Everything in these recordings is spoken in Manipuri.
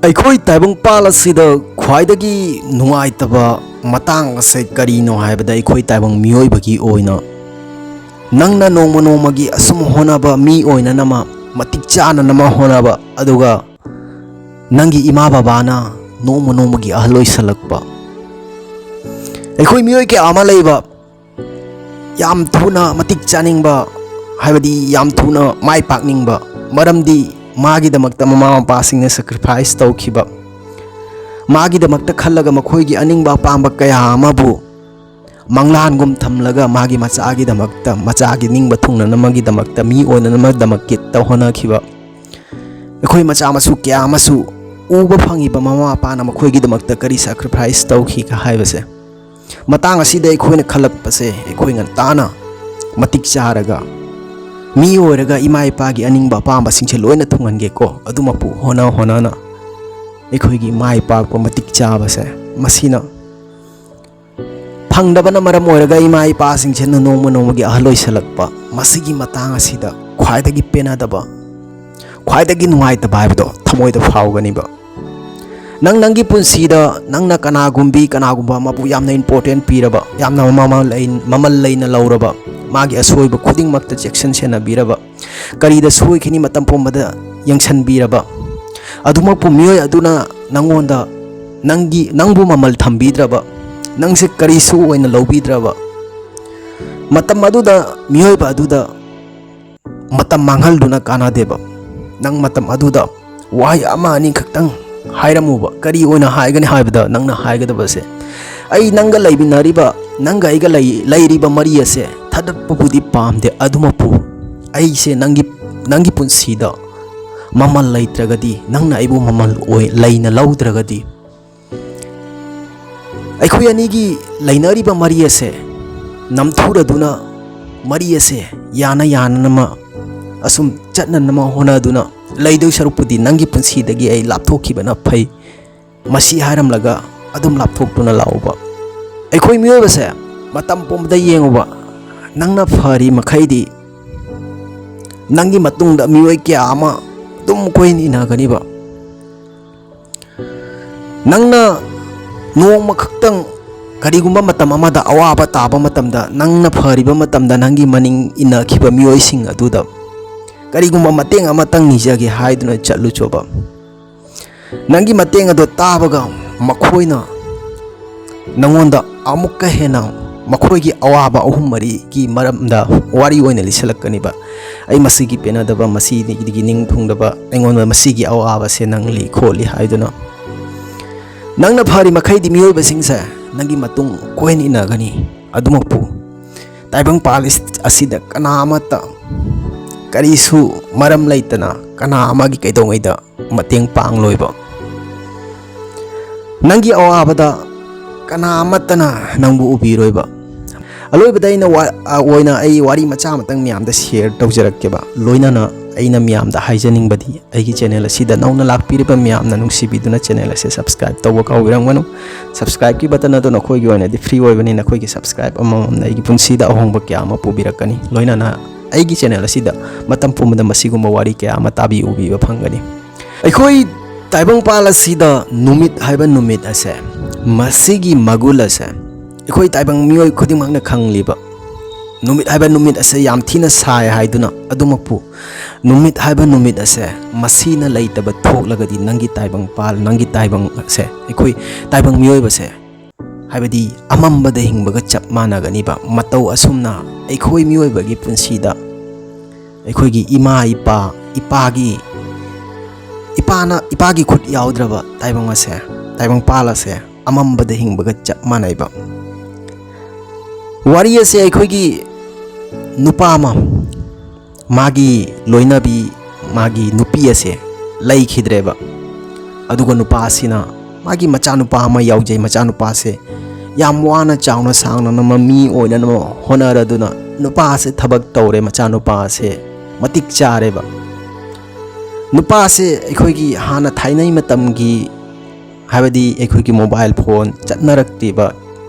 ꯑꯩꯈꯣꯏ ꯇꯥꯏꯕꯪꯄꯥꯜ ꯑꯁꯤꯗ ꯈ꯭ꯋꯥꯏꯗꯒꯤ ꯅꯨꯡꯉꯥꯏꯇꯕ ꯃꯇꯥꯡ ꯑꯁꯤ ꯀꯔꯤꯅꯣ ꯍꯥꯏꯕꯗ ꯑꯩꯈꯣꯏ ꯇꯥꯏꯕꯪ ꯃꯤꯑꯣꯏꯕꯒꯤ ꯑꯣꯏꯅ ꯅꯪꯅ ꯅꯣꯡꯃ ꯅꯣꯡꯃꯒꯤ ꯑꯁꯨꯝ ꯍꯣꯠꯅꯕ ꯃꯤ ꯑꯣꯏꯅꯅꯕ ꯃꯇꯤꯛ ꯆꯥꯅꯅꯕ ꯍꯣꯠꯅꯕ ꯑꯗꯨꯒ ꯅꯪꯒꯤ ꯏꯃꯥ ꯕꯕꯥꯅ ꯅꯣꯡꯃ ꯅꯣꯡꯃꯒꯤ ꯑꯍꯜ ꯑꯣꯏꯁꯜꯂꯛꯄ ꯑꯩꯈꯣꯏ ꯃꯤꯑꯣꯏ ꯀꯌꯥ ꯑꯃ ꯂꯩꯕ ꯌꯥꯝ ꯊꯨꯅ ꯃꯇꯤꯛ ꯆꯥꯅꯤꯡꯕ ꯍꯥꯏꯕꯗꯤ ꯌꯥꯝ ꯊꯨꯅ ꯃꯥꯏ ꯄꯥꯛꯅꯤꯡꯕ ꯃꯔꯝꯗꯤ ꯃꯥꯒꯤꯗꯃꯛꯇ ꯃꯃꯥ ꯃꯄꯥꯁꯤꯡꯅ ꯁꯦꯀ꯭ꯔꯤꯐꯥꯏꯁ ꯇꯧꯈꯤꯕ ꯃꯥꯒꯤꯗꯃꯛꯇ ꯈꯜꯂꯒ ꯃꯈꯣꯏꯒꯤ ꯑꯅꯤꯡꯕ ꯑꯄꯥꯝꯕ ꯀꯌꯥ ꯑꯃꯕꯨ ꯃꯪꯂꯥꯟꯒꯨꯝ ꯊꯝꯂꯒ ꯃꯥꯒꯤ ꯃꯆꯥꯒꯤꯗꯃꯛꯇ ꯃꯆꯥꯒꯤ ꯅꯤꯡꯕ ꯊꯨꯡꯅꯅꯕꯒꯤꯗꯃꯛꯇ ꯃꯤ ꯑꯣꯏꯅꯅꯕꯒꯤꯗꯃꯛꯇ ꯍꯣꯠꯅꯈꯤꯕ ꯑꯩꯈꯣꯏ ꯃꯆꯥ ꯃꯁꯨ ꯀꯌꯥ ꯑꯃꯁꯨ ꯎꯕ ꯐꯪꯉꯤꯕ ꯃꯃꯥ ꯃꯄꯥꯅ ꯃꯈꯣꯏꯒꯤꯗꯃꯛꯇ ꯀꯔꯤ ꯁꯦꯀ꯭ꯔꯤꯐꯥꯏꯁ ꯇꯧꯈꯤꯒ ꯍꯥꯏꯕꯁꯦ ꯃꯇꯥꯡ ꯑꯁꯤꯗ ꯑꯩꯈꯣꯏꯅ ꯈꯜꯂꯛꯄꯁꯦ ꯑꯩꯈꯣꯏ ꯉꯟꯇꯥꯅ ꯃꯇꯤꯛ ꯆꯥꯔꯒ ꯃꯤ ꯑꯣꯏꯔꯒ ꯏꯃꯥ ꯏꯄꯥꯒꯤ ꯑꯅꯤꯡꯕ ꯑꯄꯥꯝꯕꯁꯤꯡꯁꯦ ꯂꯣꯏꯅ ꯊꯨꯡꯍꯟꯒꯦꯀꯣ ꯑꯗꯨꯃꯛꯄꯨ ꯍꯣꯠꯅꯅ ꯑꯩꯈꯣꯏꯒꯤ ꯃꯥꯏ ꯄꯥꯛꯄ ꯃꯇꯤꯛ ꯆꯥꯕꯁꯦ ꯃꯁꯤꯅ ꯐꯪꯗꯕꯅ ꯃꯔꯝ ꯑꯣꯏꯔꯒ ꯏꯃꯥ ꯏꯄꯥꯁꯤꯡꯁꯤꯅ ꯅꯣꯡꯃ ꯅꯣꯡꯃꯒꯤ ꯑꯍꯜ ꯑꯣꯏꯁꯜꯂꯛꯄ ꯃꯁꯤꯒꯤ ꯃꯇꯥꯡ ꯑꯁꯤꯗ ꯈ꯭ꯋꯥꯏꯗꯒꯤ ꯄꯦꯟꯅꯗꯕ ꯈ꯭ꯋꯥꯏꯗꯒꯤ ꯅꯨꯡꯉꯥꯏꯇꯕ ꯍꯥꯏꯕꯗꯣ ꯊꯃꯣꯏꯗ ꯐꯥꯎꯒꯅꯤꯕ ꯅꯪꯒꯤ ꯄꯨꯟꯁꯤꯗ ꯅꯪꯅ ꯀꯅꯥꯒꯨꯝꯕ ꯑꯃꯕꯨ ꯌꯥꯝꯅ ꯏꯝꯄꯣꯔꯇꯦꯟ ꯄꯤꯔꯕ ꯌꯥꯝꯅ ꯃꯃꯜ ꯂꯩꯅ ꯂꯧꯔꯕ ꯃꯥꯒꯤ ꯑꯁꯣꯏꯕ ꯈꯨꯗꯤꯡꯃꯛꯇ ꯆꯦꯛꯁꯤꯟ ꯁꯦꯟꯅꯕꯤꯔꯕ ꯀꯔꯤꯗ ꯁꯣꯏꯈꯤꯅꯤ ꯃꯇꯝ ꯄꯨꯝꯕꯗ ꯌꯦꯡꯁꯤꯟꯕꯤꯔꯕ ꯑꯗꯨꯃꯛꯄꯨ ꯃꯤꯑꯣꯏ ꯑꯗꯨꯅ ꯅꯪꯉꯣꯟꯗ ꯅꯪꯕꯨ ꯃꯃꯜ ꯊꯝꯕꯤꯗ꯭ꯔꯕ ꯅꯪꯁꯦ ꯀꯔꯤꯁꯨ ꯑꯣꯏꯅ ꯂꯧꯕꯤꯗ꯭ꯔꯕ ꯃꯇꯝ ꯑꯗꯨꯗ ꯃꯤꯑꯣꯏꯕ ꯑꯗꯨꯗ ꯃꯇꯝ ꯃꯥꯡꯍꯜꯗꯨꯅ ꯀꯥꯟꯅꯗꯦꯕ ꯅꯪ ꯃꯇꯝ ꯑꯗꯨꯗ ꯋꯥꯍꯩ ꯑꯃ ꯑꯅꯤ ꯈꯛꯇꯪ ꯍꯥꯏꯔꯝꯃꯨꯕ ꯀꯔꯤ ꯑꯣꯏꯅ ꯍꯥꯏꯒꯅꯤ ꯍꯥꯏꯕꯗ ꯅꯪꯅ ꯍꯥꯏꯒꯗꯕꯁꯦ ꯑꯩ ꯅꯪꯒ ꯂꯩꯃꯤꯟꯅꯔꯤꯕ ꯅꯪꯒ ꯑꯩꯒ ꯂꯩꯔꯤꯕ ꯃꯔꯤ ꯑꯁꯦ ꯊꯥꯗꯠꯄꯕꯨꯗꯤ ꯄꯥꯝꯗꯦ ꯑꯗꯨꯃꯛꯄꯨ ꯑꯩꯁꯦ ꯅꯪꯒꯤ ꯄꯨꯟꯁꯤꯗ ꯃꯃꯜ ꯂꯩꯇ꯭ꯔꯒꯗꯤ ꯅꯪꯅ ꯑꯩꯕꯨ ꯃꯃꯜ ꯂꯩꯅ ꯂꯧꯗ꯭ꯔꯒꯗꯤ ꯑꯩꯈꯣꯏ ꯑꯅꯤꯒꯤ ꯂꯩꯅꯔꯤꯕ ꯃꯔꯤ ꯑꯁꯦ ꯅꯝꯊꯨꯔꯗꯨꯅ ꯃꯔꯤ ꯑꯁꯦ ꯌꯥꯅꯅꯕ ꯑꯁꯨꯝ ꯆꯠꯅꯅꯕ ꯍꯣꯠꯅꯗꯨꯅ ꯂꯩꯗꯣꯏ ꯁꯔꯨꯛꯄꯨꯗꯤ ꯅꯪꯒꯤ ꯄꯨꯟꯁꯤꯗꯒꯤ ꯑꯩ ꯂꯥꯞꯊꯣꯛꯈꯤꯕꯅ ꯐꯩ ꯃꯁꯤ ꯍꯥꯏꯔꯝꯂꯒ ꯑꯗꯨꯝ ꯂꯥꯞꯊꯣꯛꯇꯨꯅ ꯂꯥꯛꯎꯕ ꯑꯩꯈꯣꯏ ꯃꯤꯑꯣꯏꯕꯁꯦ ꯃꯇꯝ ꯄꯨꯝꯕꯗ ꯌꯦꯡꯉꯨꯕ ꯅꯪꯅ ꯐꯔꯤ ꯃꯈꯩꯗꯤ ꯅꯪꯒꯤ ꯃꯇꯨꯡꯗ ꯃꯤꯑꯣꯏ ꯀꯌꯥ ꯑꯃ ꯑꯗꯨꯝ ꯀꯣꯏꯅ ꯏꯟꯅꯒꯅꯤꯕ ꯅꯪꯅ ꯅꯣꯡꯃ ꯈꯛꯇꯪ ꯀꯔꯤꯒꯨꯝꯕ ꯃꯇꯝ ꯑꯃꯗ ꯑꯋꯥꯕ ꯇꯥꯕ ꯃꯇꯝꯗ ꯅꯪꯅ ꯐꯔꯤꯕ ꯃꯇꯝꯗ ꯅꯪꯒꯤ ꯃꯅꯤꯡ ꯏꯟꯅꯈꯤꯕ ꯃꯤꯑꯣꯏꯁꯤꯡ ꯑꯗꯨꯗ ꯀꯔꯤꯒꯨꯝꯕ ꯃꯇꯦꯡ ꯑꯃꯇꯪ ꯅꯤꯖꯒꯦ ꯍꯥꯏꯗꯨꯅ ꯆꯠꯂꯨꯆꯣꯕ ꯅꯪꯒꯤ ꯃꯇꯦꯡ ꯑꯗꯨ ꯇꯥꯕꯒ ꯃꯈꯣꯏꯅ ꯅꯪꯉꯣꯟꯗ ꯑꯃꯨꯛꯀ ꯍꯦꯟꯅ ꯃꯈꯣꯏꯒꯤ ꯑꯋꯥꯕ ꯑꯍꯨꯝ ꯃꯔꯤꯒꯤ ꯃꯔꯝꯗ ꯋꯥꯔꯤ ꯑꯣꯏꯅ ꯂꯤꯁꯜꯂꯛꯀꯅꯤꯕ ꯑꯩ ꯃꯁꯤꯒꯤ ꯄꯦꯟꯅꯗꯕ ꯃꯁꯤꯒꯤ ꯅꯤꯡ ꯊꯨꯡꯗꯕ ꯑꯩꯉꯣꯟꯗ ꯃꯁꯤꯒꯤ ꯑꯋꯥꯕꯁꯦ ꯅꯪꯂꯤ ꯈꯣꯠꯂꯤ ꯍꯥꯏꯗꯨꯅ ꯅꯪꯅ ꯐꯔꯤ ꯃꯈꯩꯗꯤ ꯃꯤꯑꯣꯏꯕꯁꯤꯡꯁꯦ ꯅꯪꯒꯤ ꯃꯇꯨꯡ ꯀꯣꯏꯅ ꯏꯟꯅꯒꯅꯤ ꯑꯗꯨꯃꯛꯄꯨ ꯇꯥꯏꯕꯪꯄꯥꯜ ꯑꯁꯤꯗ ꯀꯅꯥ ꯑꯃꯠꯇ ꯀꯔꯤꯁꯨ ꯃꯔꯝ ꯂꯩꯇꯅ ꯀꯅꯥ ꯑꯃꯒꯤ ꯀꯩꯗꯧꯉꯩꯗ ꯃꯇꯦꯡ ꯄꯥꯡꯂꯣꯏꯕ ꯅꯪꯒꯤ ꯑꯋꯥꯕꯗ ꯀꯅꯥ ꯑꯃꯠꯇꯅ ꯅꯪꯕꯨ ꯎꯕꯤꯔꯣꯏꯕ ꯑꯂꯣꯏꯕꯗ ꯑꯩ ꯋꯥꯔꯤ ꯃꯆꯥ ꯑꯃꯇꯪ ꯃꯌꯥꯝꯗ ꯁꯤꯌꯔ ꯇꯧꯖꯔꯛꯀꯦꯕ ꯂꯣꯏꯅꯅ ꯑꯩꯅ ꯃꯌꯥꯝꯗ ꯍꯥꯏꯖꯅꯤꯡꯕꯗꯤ ꯑꯩꯒꯤ ꯆꯦꯅꯦꯜ ꯑꯁꯤꯗ ꯅꯧꯅ ꯂꯥꯛꯄꯤꯔꯤꯕ ꯃꯌꯥꯝꯅ ꯅꯨꯡꯁꯤꯕꯤꯗꯨꯅ ꯆꯦꯅꯦꯜ ꯑꯁꯤ ꯁꯕꯁꯀ꯭ꯔꯥꯏꯕ ꯇꯧꯕ ꯀꯥꯎꯕꯤꯔꯝꯒꯅꯨ ꯁꯕꯁꯀ꯭ꯔꯥꯏꯕꯀꯤ ꯕꯇꯟ ꯑꯗꯨ ꯅꯈꯣꯏꯒꯤ ꯑꯣꯏꯅꯗꯤ ꯐ꯭ꯔꯤ ꯑꯣꯏꯕꯅꯤꯅ ꯑꯩꯈꯣꯏꯒꯤ ꯁꯕꯁꯀ꯭ꯔꯥꯏꯕ ꯑꯃꯃꯝꯅ ꯑꯩꯒꯤ ꯄꯨꯟꯁꯤꯗ ꯑꯍꯣꯡꯕ ꯀꯌꯥ ꯑꯃ ꯄꯨꯕꯤꯔꯛꯀꯅꯤ ꯂꯣꯏꯅꯅ ꯑꯩꯒꯤ ꯆꯦꯅꯦꯜ ꯑꯁꯤꯗ ꯃꯇꯝ ꯄꯨꯝꯕꯗ ꯃꯁꯤꯒꯨꯝꯕ ꯋꯥꯔꯤ ꯀꯌꯥ ꯑꯃ ꯎꯕꯤꯕ ꯐꯪꯒꯅꯤ ꯑꯩꯈꯣꯏ ꯇꯥꯏꯕꯪꯄꯥꯜ ꯑꯁꯤꯗ ꯅꯨꯃꯤꯠ ꯍꯥꯏꯕ ꯅꯨꯃꯤꯠ ꯑꯁꯦ ꯃꯁꯤꯒꯤ ꯃꯒꯨꯟ ꯑꯁꯦ ꯑꯩꯈꯣꯏ ꯇꯥꯏꯕꯪ ꯃꯤꯑꯣꯏ ꯈꯨꯗꯤꯡꯃꯛꯅ ꯈꯪꯂꯤꯕ ꯅꯨꯃꯤꯠ ꯍꯥꯏꯕ ꯅꯨꯃꯤꯠ ꯑꯁꯦ ꯌꯥꯝ ꯊꯤꯅ ꯁꯥꯏ ꯍꯥꯏꯗꯨꯅ ꯑꯗꯨꯃꯛꯄꯨ ꯅꯨꯃꯤꯠ ꯍꯥꯏꯕ ꯅꯨꯃꯤꯠ ꯑꯁꯦ ꯃꯁꯤꯅ ꯂꯩꯇꯕ ꯊꯣꯛꯂꯒꯗꯤ ꯅꯪꯒꯤ ꯇꯥꯏꯕꯪꯄꯥꯜ ꯅꯪꯒꯤ ꯇꯥꯏꯕꯪ ꯑꯁꯦ ꯑꯩꯈꯣꯏ ꯇꯥꯏꯕꯪ ꯃꯤꯑꯣꯏꯕꯁꯦ ꯍꯥꯏꯕꯗꯤ ꯑꯃꯝꯕꯗ ꯍꯤꯡꯕꯒ ꯆꯞ ꯃꯥꯟꯅꯒꯅꯤꯕ ꯃꯇꯧ ꯑꯁꯨꯝꯅ ꯑꯩꯈꯣꯏ ꯃꯤꯑꯣꯏꯕꯒꯤ ꯄꯨꯟꯁꯤꯗ ꯑꯩꯈꯣꯏꯒꯤ ꯏꯃꯥ ꯏꯄꯥꯒꯤ ꯈꯨꯠ ꯌꯥꯎꯗ꯭ꯔꯕ ꯇꯥꯏꯕꯪꯄꯥꯜ ꯑꯁꯦ ꯑꯃꯝꯕꯗ ꯍꯤꯡꯕꯒ ꯆꯞ ꯃꯥꯟꯅꯩꯕ ꯋꯥꯔꯤ ꯑꯁꯦ ꯑꯩꯈꯣꯏꯒꯤ ꯅꯨꯄꯥ ꯑꯃ ꯃꯥꯒꯤ ꯂꯣꯏꯅꯕꯤ ꯃꯥꯒꯤ ꯅꯨꯄꯤ ꯑꯁꯦ ꯂꯩꯈꯤꯗ꯭ꯔꯦꯕ ꯑꯗꯨꯒ ꯅꯨꯄꯥ ꯑꯁꯤꯅ ꯃꯥꯒꯤ ꯃꯆꯥꯅꯨꯄꯥ ꯑꯃ ꯌꯥꯎꯖꯩ ꯃꯆꯥꯅꯨꯄꯥꯁꯦ ꯌꯥꯝ ꯋꯥꯅ ꯆꯥꯎꯅ ꯁꯥꯡꯅ ꯃꯤ ꯑꯣꯏꯅꯅꯕ ꯍꯣꯠꯅꯔꯗꯨꯅ ꯅꯨꯄꯥ ꯑꯁꯦ ꯊꯕꯛ ꯇꯧꯔꯦ ꯃꯆꯥꯅꯨꯄꯥ ꯑꯁꯦ ꯃꯇꯤꯛ ꯆꯥꯔꯦꯕ ꯅꯨꯄꯥ ꯑꯁꯦ ꯑꯩꯈꯣꯏꯒꯤ ꯍꯥꯟꯅ ꯊꯥꯏꯅꯩ ꯃꯇꯝꯒꯤ ꯍꯥꯏꯕꯗꯤ ꯑꯩꯈꯣꯏꯒꯤ ꯃꯣꯕꯥꯏꯜ ꯐꯣꯟ ꯆꯠꯅꯔꯛꯇ꯭ꯔꯤꯕ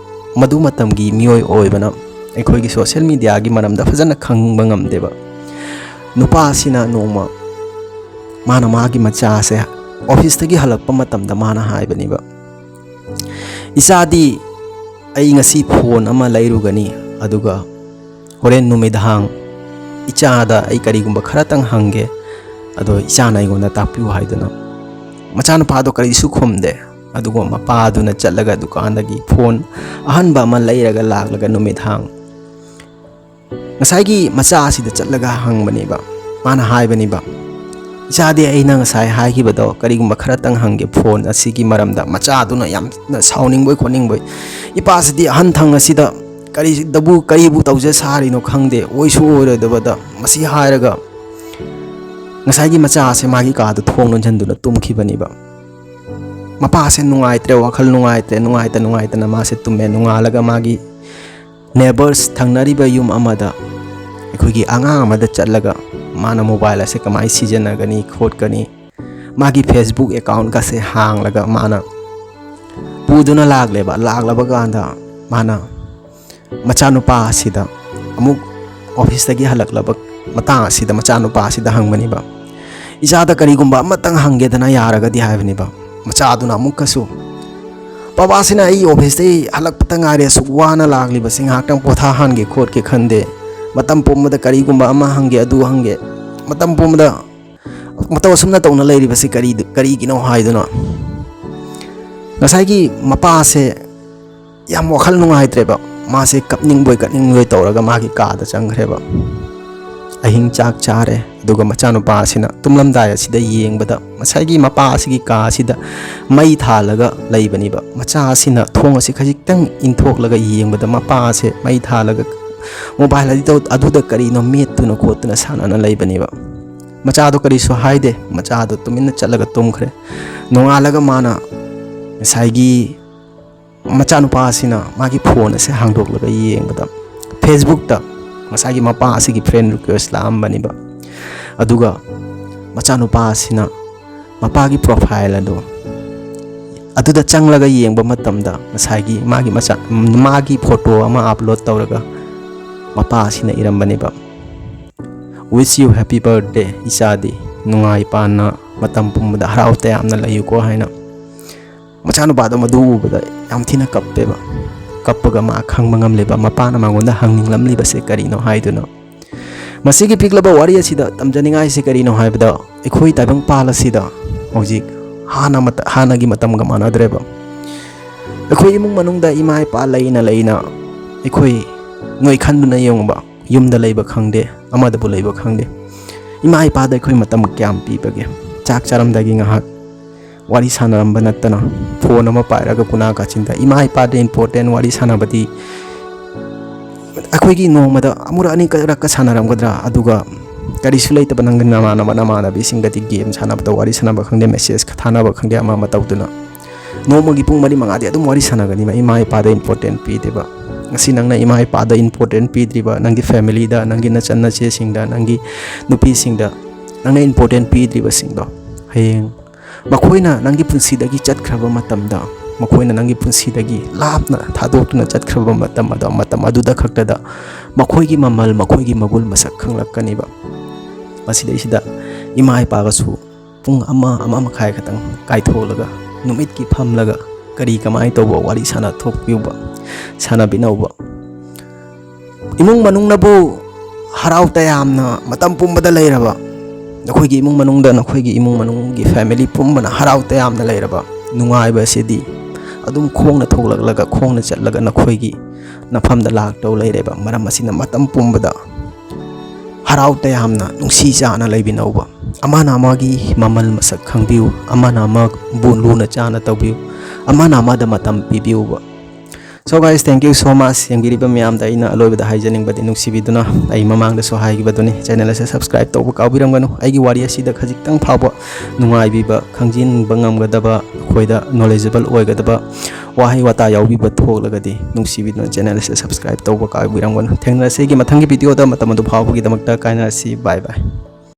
ꯃꯗꯨ ꯃꯇꯝꯒꯤ ꯃꯤꯑꯣꯏ ꯑꯣꯏꯕꯅ ꯑꯩꯈꯣꯏꯒꯤ ꯁꯣꯁꯤꯌꯦꯜ ꯃꯤꯗꯤꯌꯥꯒꯤ ꯃꯔꯝꯗ ꯐꯖꯅ ꯈꯪꯕ ꯉꯝꯗꯦꯕ ꯅꯨꯄꯥ ꯑꯁꯤꯅ ꯅꯣꯡꯃ ꯃꯥꯒꯤ ꯃꯆꯥꯁꯦ ऑफिस हलप माना हाइबनिबा इचादी आई ngasi फोन अमा लैरुगनी अदुगा होरेन नुमिदांग इचादा आई करीगुंबा खरातंग हंगे अदो इचाना इगोंदा तापिउ हाइदना मचानुपादो करीसु खोमदे अदुगो मपादुना चलगा दुकानदगी फोन अहनबा अमा लैरगा लागलगा नुमिदांग ngसाइगी मचा असिदा चलगा हंगबनिबा माना हाइबनिबा इचादी अइना ngसाइ हाइगिबदो करीगुंबा खरातंग हंगे फोन असिगी मरमदा मचादुना यामना साउनिंगबोय खोनिंगबोय इपासदी अहन थंग असिदा करीबु तौजे सारिनो खंगदे ओइसु ओइरदबदा मसी हाइरगा ngसाइगी मचा से मागी कादो थोंग लोंजंदुना तुमखिबनिबा मपा से नुंगाइत्रे वखल नुंगाइतना मासे तुमे नुंगालगा मागी नेबर्स थंगनरिबा युम अमदा अखोगी आंगांग अमदा चलगा माना मोबाइल से कमाई सिजनगनी खोटकनी मागी फेसबुक अकाउंट का से हांगलगा माना पुदुना लागलबा गांदा माना मचानुपा असिदा अमुक ऑफिस तगी हलकलबा मता असिदा मचानुपा असिदा हंगबनिबा इजादा करीगुंबा अमतंग हंगेदना यारगदी हाइबनिबा मचादुना अमुकसु पापासिना आई ऑफिस ते हलकपता गारे सुवाना लागलिबा सिंहाक्तंग पोथा हानगे खोटके खंदे मतम पोमदा करीगुंबा अमा हंगे अदु हंगे मतम पोमदा मतव सुमना तौना लैरिबसि करीगिनो हाइदुना ngसाइगी मपा से याम वखल नुंगाइत्रेबा मासे कपनिंगबोय तौरगा मागी कादा चंगरेबा अहिंग चाक चारे दुगा मचानुपा असिना तुमलमदाय असिदा येंगबदा ngसाइगी मपा असिगी का असिदा मई थालगा लैबनिबा मचा असिना थोंग असि खजिक्तंग इंथोकलगा येंगबदा मपा असे मई थालगा मोबाइल अदुदा करीनो मेत्तुना खोत्तुना सानाना लैबनिबा मचादो करीसु हाइदे मचादो तुमिन्ना चलगा तुमखरे नोंगालगा माना ngसाइगी मचानुपा असिना मागी फोन असे हांगदोकलगा येंगबदा फेसबुक ता ngसाइगी मपा असिगी फ्रेंड रिक्वेस्ट लामबनिबा अदुगा मचानुपा असिना मपागी प्रोफाइल अदो अदुदा चंगलगा येंगबा मतमदा ngसाइगी मागी फोटो अमा अपलोड तौरगा मपा असिना इरंबनिबा wish you happy birthday इचादी नुंगाइ पाना मतम पुमदा हराउ तयामना लयुको हाइना मचानुपादो मदु उबदा याम थिना कप्पेबा कप्पगा मा खंगबा ngamलेबा मपाना मांगोंदा हंगनिंगलमलिबा से करिनो हाइदुना मसिगी पिकलबा वारी असिदा तमजनिंगाइ से करिनो हाइबदा एखोइ ताइबंग पालसिदा हौजिक हानागी मतमगा मानद्रेबा एखोइ इमुंग मनुंगदा इमाइ पा लैना एखोइ नोइ खंदुना योंगबा युमदा लैबा खंगदे अमदबु लैबा खंगदे इमा इपादा एखोइ मतम क्याम पीबगे चाक चारमदागी ngahak wari sanaramba nattana phone ama pairaga kuna kachinda ima ipada important wari sanabadi akoigi nongmada amura ani ka sanaramgadra aduga karisu leitaba nangna mana bisingati game sanabda wari sanaba khangde message khathanaba khangde ama matawduna nomagi pung mari mangadi adum wari sanagani ima ipada important pideba ngasi nangna ima ipada important pidriba nangi family da nangi nachanna che singda nangi nupi singda nangna important pidriba singdo hayeng मखोइना नंगी पुंसीदगी चटख्रबा मतमदा मखोइना नंगी पुंसीदगी लापना थादोक्तुना चटख्रबा मतम अदुदा खक्तदा मखोइगी ममल मखोइगी मगुल मसक खंगलक्कनिबा मसिदैसिदा इमा इपागसु पुंग अमा मखाय खतंग काइथोलगा नुमितकी फमलगा करी कमाई तोबा वारी साना थोकपिउबा साना बिनौबा इमुंग मनुंगनबु हराउ तयामना मतम पुंबदा लैरबा नखोइगी इमुंग मनुंगदा नखोइगी इमुंग मनुंगी फैमिली पुंबना हराउ तयामना लैरबा नुंगाइबा सेदी अदुम खोंगना थोगलगलगा खोंगना चलगा नखोइगी नफमदा लाक्तौ लैरेबा मरम असिना मतम पुंबदा हराउ तयामना नुंसी चाना लैबिनौबा अमाना अमागी ममल मसक खंगबिउ अमाना अमाबु लुना चाना तौबिउ अमाना अमादा मतम पिबिउबा So guys, thank you so much. Yang biriba miyam da ina aloy bada haijaning badi nuksibiduna ai mamang da so haigi baduni channel se subscribe tawba kaubiram ganu aigi wari asida khajikang phawba nungai biba khangjin bangam gadaba khoida knowledgeable oigadaba wahai wata yaubiba thoglagadi nuksibiduna channel se subscribe tawba kaubiram ganu thengna se gi mathangi video da matamadu phawbugi damakta kaina si bye bye.